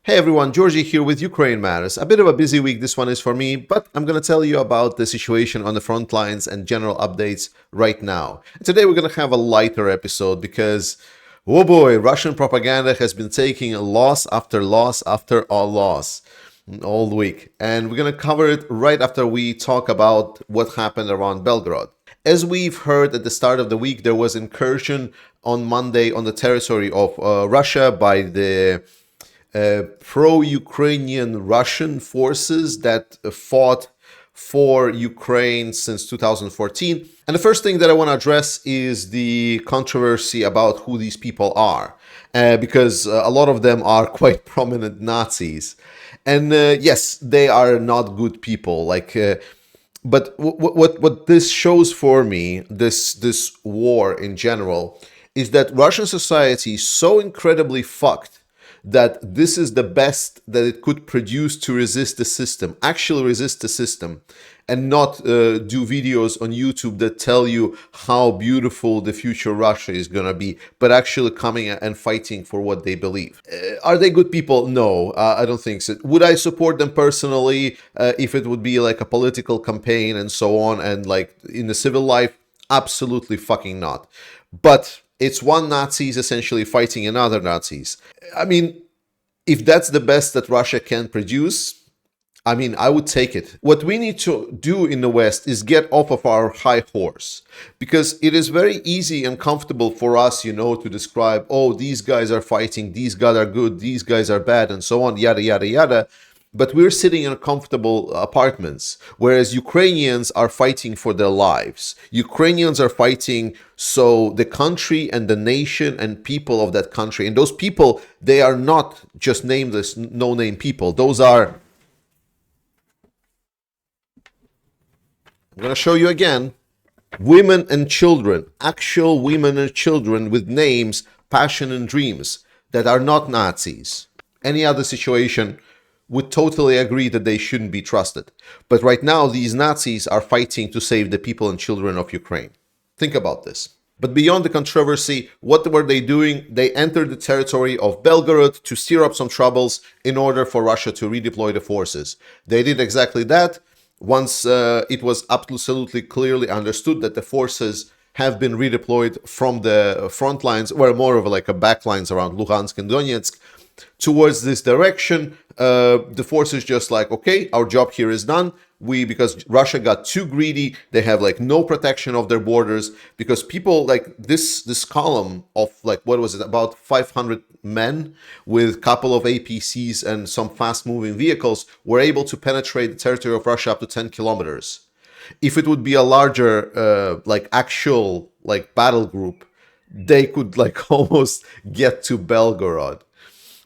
Hey everyone, Georgie here with Ukraine Matters. A bit of a busy week this one is for me, but I'm going to tell you about the situation on the front lines and general updates right now. Today we're going to have a lighter episode because, oh boy, Russian propaganda has been taking loss after loss after all loss all week. And we're going to cover it right after we talk about what happened around Belgorod. As we've heard at the start of the week, there was incursion on Monday on the territory of Russia by the pro-Ukrainian Russian forces that fought for Ukraine since 2014. And the first thing that I want to address is the controversy about who these people are, because a lot of them are quite prominent Nazis. And yes, they are not good people. But what this shows for me, this war in general, is that Russian society is so incredibly fucked that this is the best that it could produce to resist the system, actually resist the system, and not do videos on YouTube that tell you how beautiful the future Russia is going to be, but actually coming and fighting for what they believe. Are they good people? No, I don't think so. Would I support them personally if it would be like a political campaign and so on, and like in the civil life? Absolutely fucking not. But it's one Nazis essentially fighting another Nazis. I mean, if that's the best that Russia can produce, I mean, I would take it. What we need to do in the West is get off of our high horse, because it is very easy and comfortable for us, to describe, oh, these guys are fighting, these guys are good, these guys are bad, and so on, yada, yada, yada. But we're sitting in comfortable apartments, whereas Ukrainians are fighting for their lives. Ukrainians are fighting so the country and the nation and people of that country, and those people, they are not just nameless, no-name people. Those are, I'm going to show you again, women and children, actual women and children with names, passion and dreams, that are not Nazis. Any other situation would totally agree that they shouldn't be trusted. But right now, these Nazis are fighting to save the people and children of Ukraine. Think about this. But beyond the controversy, what were they doing? They entered the territory of Belgorod to stir up some troubles in order for Russia to redeploy the forces. They did exactly that. Once it was absolutely clearly understood that the forces have been redeployed from the front lines, or more of like a back lines around Luhansk and Donetsk, towards this direction, the forces just like, okay, our job here is done. Because Russia got too greedy, they have like no protection of their borders, because people like this column of like, what was it, about 500 men with a couple of APCs and some fast moving vehicles were able to penetrate the territory of Russia up to 10 kilometers. If it would be a larger like actual like battle group, they could like almost get to Belgorod.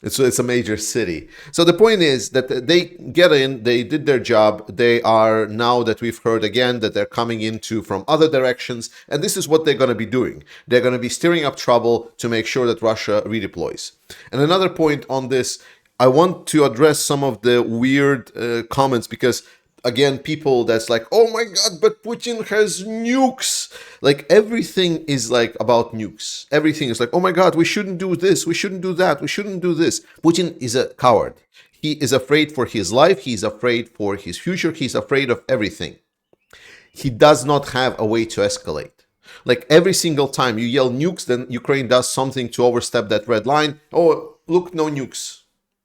So it's a major city. So the point is that they get in, they did their job. They are, now that we've heard again, that they're coming into from other directions. And this is what they're going to be doing. They're going to be stirring up trouble to make sure that Russia redeploys. And another point on this, I want to address some of the weird comments, because again, people that's like, oh my God, but Putin has nukes. Like everything is like about nukes. Everything is like, oh my God, we shouldn't do this. We shouldn't do that. We shouldn't do this. Putin is a coward. He is afraid for his life. He's afraid for his future. He's afraid of everything. He does not have a way to escalate. Like every single time you yell nukes, then Ukraine does something to overstep that red line. Oh, look, no nukes.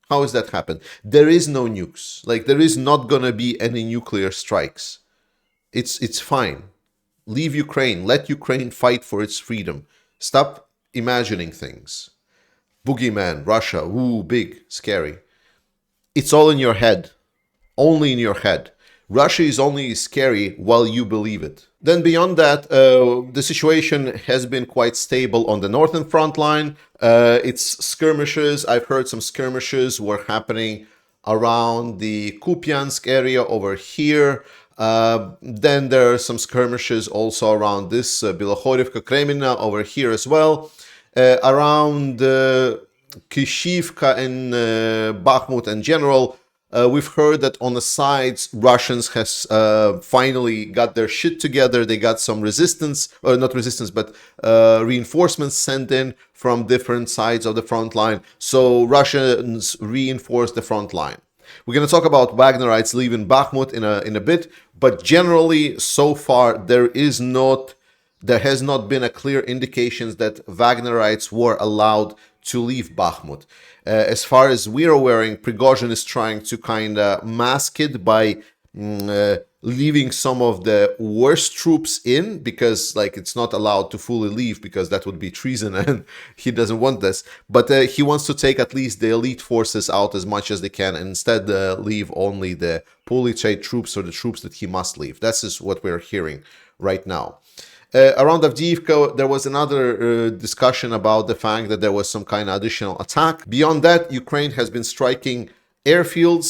How has that happened? There is no nukes. Like there is not gonna be any nuclear strikes. It's fine. Leave Ukraine. Let Ukraine fight for its freedom. Stop imagining things. Boogeyman, Russia, ooh, big, scary. It's all in your head. Only in your head. Russia is only scary while you believe it. Then beyond that, the situation has been quite stable on the northern front line. It's skirmishes. I've heard some skirmishes were happening around the Kupiansk area over here. Then there are some skirmishes also around this Bilohorivka, Kremina over here as well. Around Kishivka and Bakhmut in general, We've heard that on the sides, Russians has finally got their shit together. They got some resistance, or not resistance, but reinforcements sent in from different sides of the front line. So Russians reinforced the front line. We're going to talk about Wagnerites leaving Bakhmut in a bit, but generally, so far, there has not been a clear indications that Wagnerites were allowed to leave Bakhmut. As far as we're aware, Prigozhin is trying to kind of mask it by leaving some of the worst troops in, because like it's not allowed to fully leave because that would be treason and he doesn't want this. But he wants to take at least the elite forces out as much as they can and instead leave only the poorly trained troops or the troops that he must leave. This is what we're hearing right now. Around Avdiivka, there was another discussion about the fact that there was some kind of additional attack. Beyond that, Ukraine has been striking airfields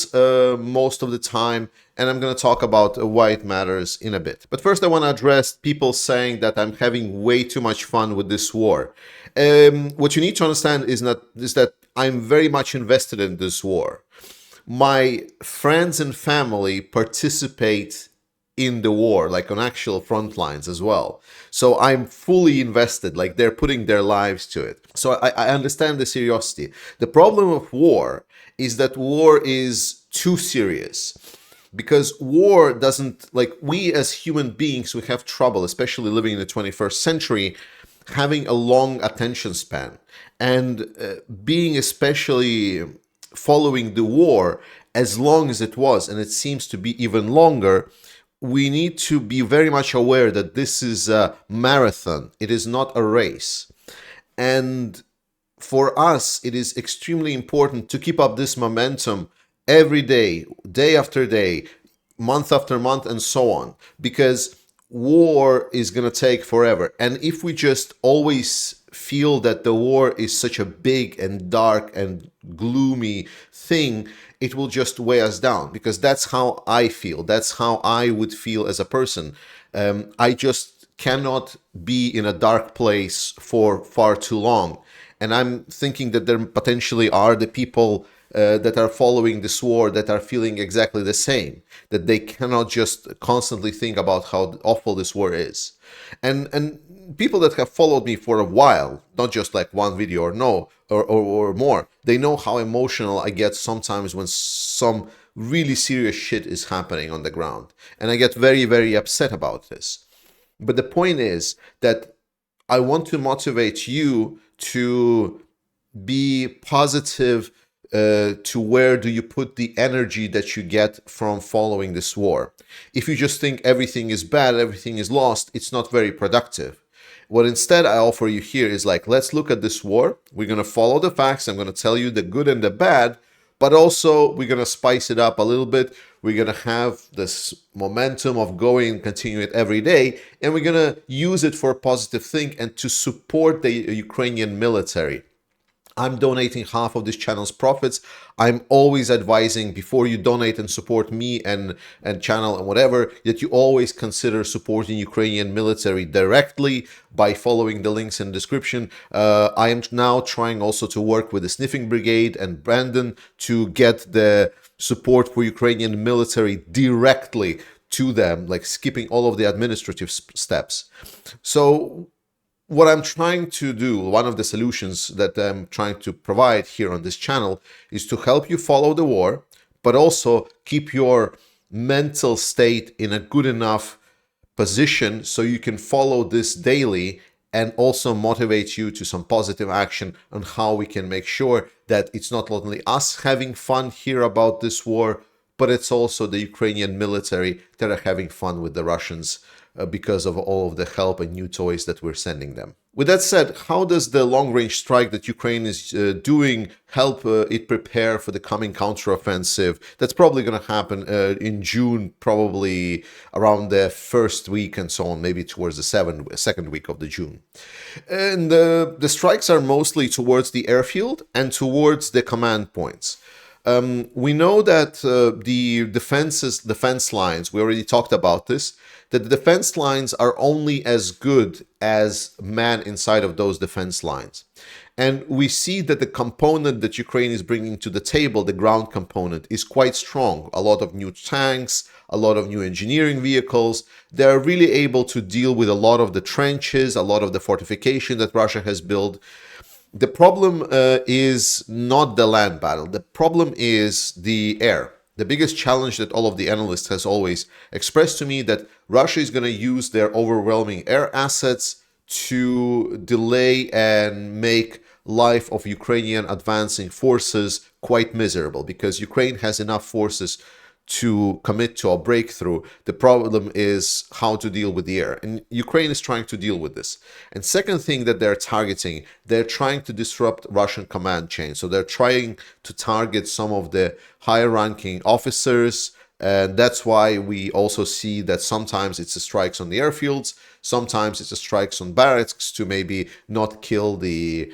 most of the time, and I'm going to talk about why it matters in a bit. But first, I want to address people saying that I'm having way too much fun with this war. What you need to understand is that I'm very much invested in this war. My friends and family participate in the war, like on actual front lines as well. So I'm fully invested, like they're putting their lives to it. So I understand the seriousness. The problem of war is that war is too serious. Because war doesn't, like we as human beings, we have trouble, especially living in the 21st century, having a long attention span. And being especially following the war as long as it was, and it seems to be even longer, we need to be very much aware that this is a marathon. It is not a race. And for us, it is extremely important to keep up this momentum every day, day after day, month after month, and so on. Because war is going to take forever. And if we just always feel that the war is such a big and dark and gloomy thing, it will just weigh us down, because that's how I feel. That's how I would feel as a person. I just cannot be in a dark place for far too long. And I'm thinking that there potentially are the people that are following this war that are feeling exactly the same, that they cannot just constantly think about how awful this war is. And people that have followed me for a while, not just like one video or more, they know how emotional I get sometimes when some really serious shit is happening on the ground. And I get very, very upset about this. But the point is that I want to motivate you to be positive. To where do you put the energy that you get from following this war? If you just think everything is bad, everything is lost, it's not very productive. What instead I offer you here is like, let's look at this war. We're going to follow the facts. I'm going to tell you the good and the bad, but also we're going to spice it up a little bit. We're going to have this momentum of going and continue it every day, and we're going to use it for a positive thing and to support the Ukrainian military. I'm donating half of this channel's profits. I'm always advising, before you donate and support me and channel and whatever, that you always consider supporting Ukrainian military directly by following the links in the description. I am now trying also to work with the Sniffing Brigade and Brandon to get the support for Ukrainian military directly to them, like skipping all of the administrative steps. So what I'm trying to do, one of the solutions that I'm trying to provide here on this channel, is to help you follow the war, but also keep your mental state in a good enough position so you can follow this daily, and also motivate you to some positive action on how we can make sure that it's not only us having fun here about this war, but it's also the Ukrainian military that are having fun with the Russians because of all of the help and new toys that we're sending them. With that said, how does the long-range strike that Ukraine is doing help it prepare for the coming counteroffensive that's probably going to happen in June, probably around the first week and so on, maybe towards the second week of the June. And the strikes are mostly towards the airfield and towards the command points. We know that the defense lines, we already talked about this, that the defense lines are only as good as man inside of those defense lines. And we see that the component that Ukraine is bringing to the table, the ground component, is quite strong. A lot of new tanks, a lot of new engineering vehicles. They're really able to deal with a lot of the trenches, a lot of the fortification that Russia has built. The problem is not the land battle. The problem is the air. The biggest challenge that all of the analysts has always expressed to me that Russia is going to use their overwhelming air assets to delay and make life of Ukrainian advancing forces quite miserable, because Ukraine has enough forces to commit to a breakthrough. The problem is how to deal with the air, and Ukraine is trying to deal with this. And second thing that they're targeting, they're trying to disrupt Russian command chain. So they're trying to target some of the higher ranking officers, and that's why we also see that sometimes it's a strikes on the airfields, sometimes it's a strikes on barracks to maybe not kill the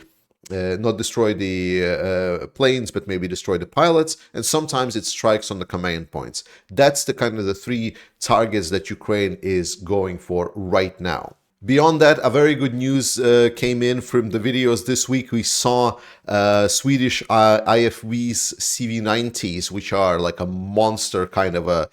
not destroy the planes, but maybe destroy the pilots, and sometimes it strikes on the command points. That's the kind of the three targets that Ukraine is going for right now. Beyond that, a very good news came in from the videos this week. We saw Swedish IFV's CV90s, which are like a monster kind of a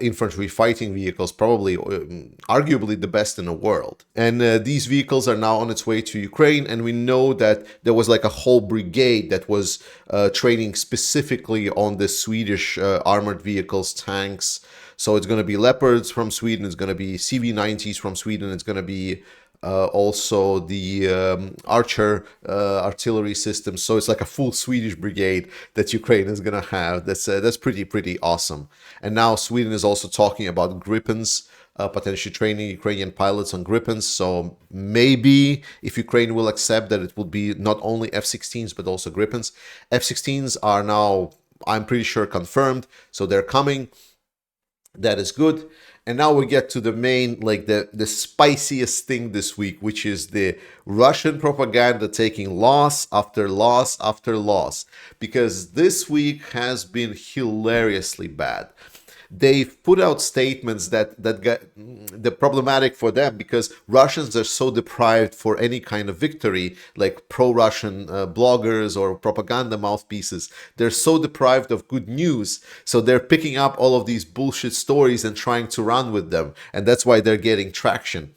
infantry fighting vehicles, probably arguably the best in the world. And these vehicles are now on its way to Ukraine, and we know that there was like a whole brigade that was training specifically on the Swedish armored vehicles, tanks. So it's going to be Leopards from Sweden, it's going to be CV90s from Sweden, it's going to be also the Archer artillery systems. So it's like a full Swedish brigade that Ukraine is going to have. That's pretty awesome. And now Sweden is also talking about Gripens, potentially training Ukrainian pilots on Gripens. So maybe if Ukraine will accept that, it will be not only F-16s but also Gripens. F-16s are now, I'm pretty sure, confirmed, so they're coming. That is good. And now we get to the main, like the spiciest thing this week, which is the Russian propaganda taking loss after loss after loss. Because this week has been hilariously bad. They've put out statements that got the problematic for them, because Russians are so deprived for any kind of victory, like pro-Russian bloggers or propaganda mouthpieces. They're so deprived of good news, so they're picking up all of these bullshit stories and trying to run with them, and that's why they're getting traction.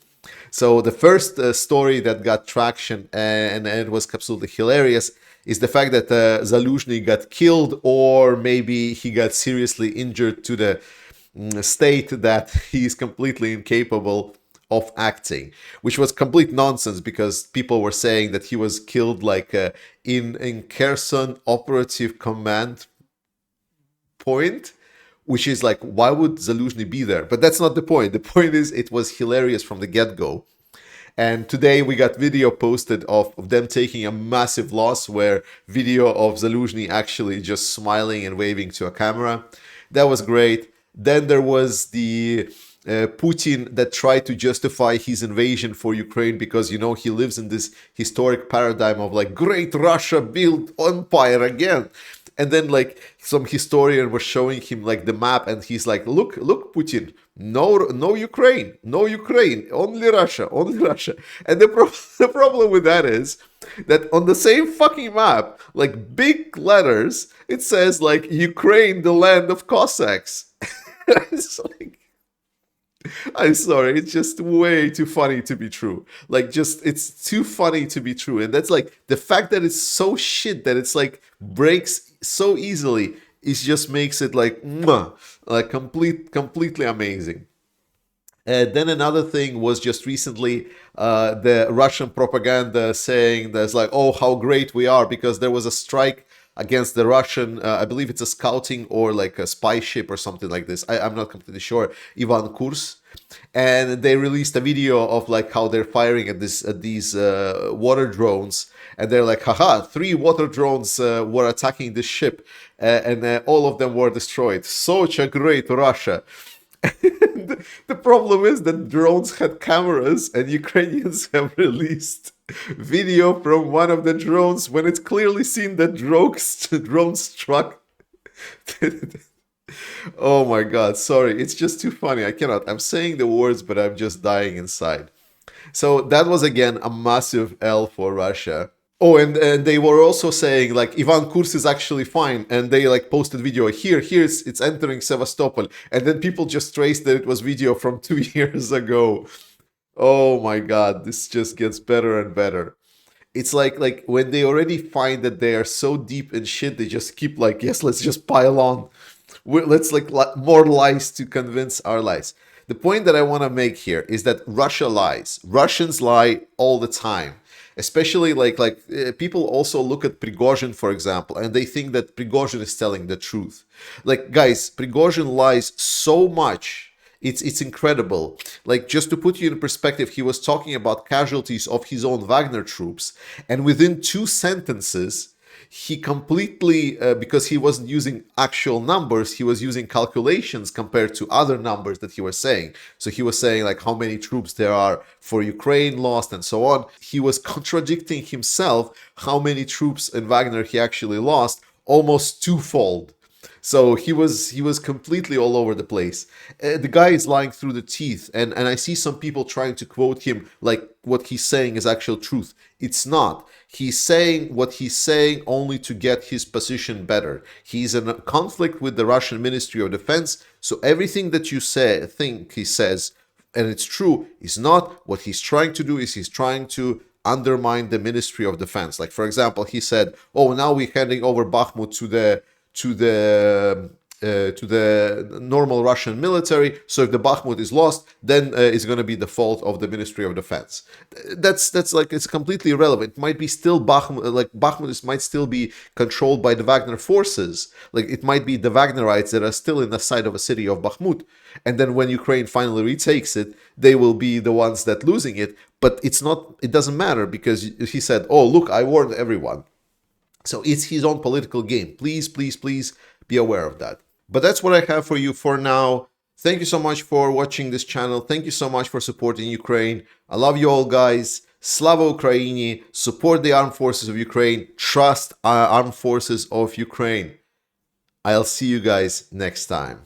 So the first story that got traction, and it was absolutely hilarious, is the fact that Zaluzhny got killed, or maybe he got seriously injured to the state that he is completely incapable of acting, which was complete nonsense, because people were saying that he was killed like in Kherson operative command point, which is like, why would Zaluzhny be there? But that's not the point. The point is, it was hilarious from the get-go. And today we got video posted of them taking a massive loss, where video of Zaluzhny actually just smiling and waving to a camera. That was great. Then there was the Putin that tried to justify his invasion for Ukraine, because, you know, he lives in this historic paradigm of like, great Russia built empire again. And then like some historian was showing him like the map, and he's like, look Putin, no Ukraine, only Russia. And the problem with that is that on the same fucking map, like big letters, it says like Ukraine, the land of Cossacks. It's like, I'm sorry, it's just way too funny to be true. Like, just, it's too funny to be true. And that's like, the fact that it's so shit that it's like breaks so easily, it just makes it like, like completely amazing. And then another thing was just recently the Russian propaganda saying there's like, oh, how great we are, because there was a strike against the Russian, I believe it's a scouting or like a spy ship or something like this. I'm not completely sure. Ivan Kurs. And they released a video of like how they're firing at these water drones, and they're like, haha, 3 water drones were attacking the ship, and all of them were destroyed. Such a great Russia. The problem is that drones had cameras, and Ukrainians have released video from one of the drones when it's clearly seen that drone struck. Oh my god, sorry, it's just too funny. I cannot. I'm saying the words, but I'm just dying inside. So that was again a massive L for Russia. Oh, and they were also saying like Ivan Kurs is actually fine, and they like posted video here's it's entering Sevastopol, and then people just traced that it was video from 2 years ago. Oh my God, this just gets better and better. It's like when they already find that they are so deep in shit, they just keep like, yes, let's just pile on. Let's like more lies to convince our lies. The point that I want to make here is that Russia lies. Russians lie all the time. Especially people also look at Prigozhin, for example, and they think that Prigozhin is telling the truth. Like, guys, Prigozhin lies so much. It's incredible. Like, just to put you in perspective, he was talking about casualties of his own Wagner troops, and within 2 sentences, he completely, because he wasn't using actual numbers, he was using calculations compared to other numbers that he was saying. So he was saying like how many troops there are for Ukraine lost and so on. He was contradicting himself how many troops in Wagner he actually lost, almost twofold. So he was completely all over the place. The guy is lying through the teeth, and I see some people trying to quote him like what he's saying is actual truth. It's not. He's saying what he's saying only to get his position better. He's in a conflict with the Russian Ministry of Defense, so everything that you think he says, and it's true, is not. What he's trying to do is he's trying to undermine the Ministry of Defense. Like, for example, he said, "Oh, now we're handing over Bakhmut to the normal Russian military. So if the Bakhmut is lost, then it's going to be the fault of the Ministry of Defense." That's like, it's completely irrelevant. It might be still Bakhmut, like Bakhmut might still be controlled by the Wagner forces. Like, it might be the Wagnerites that are still in the side of a city of Bakhmut. And then when Ukraine finally retakes it, they will be the ones that losing it. But it's not. It doesn't matter, because he said, "Oh, look, I warned everyone." So it's his own political game. Please, please, please be aware of that. But that's what I have for you for now. Thank you so much for watching this channel. Thank you so much for supporting Ukraine. I love you all, guys. Slava Ukraini. Support the armed forces of Ukraine. Trust our armed forces of Ukraine. I'll see you guys next time.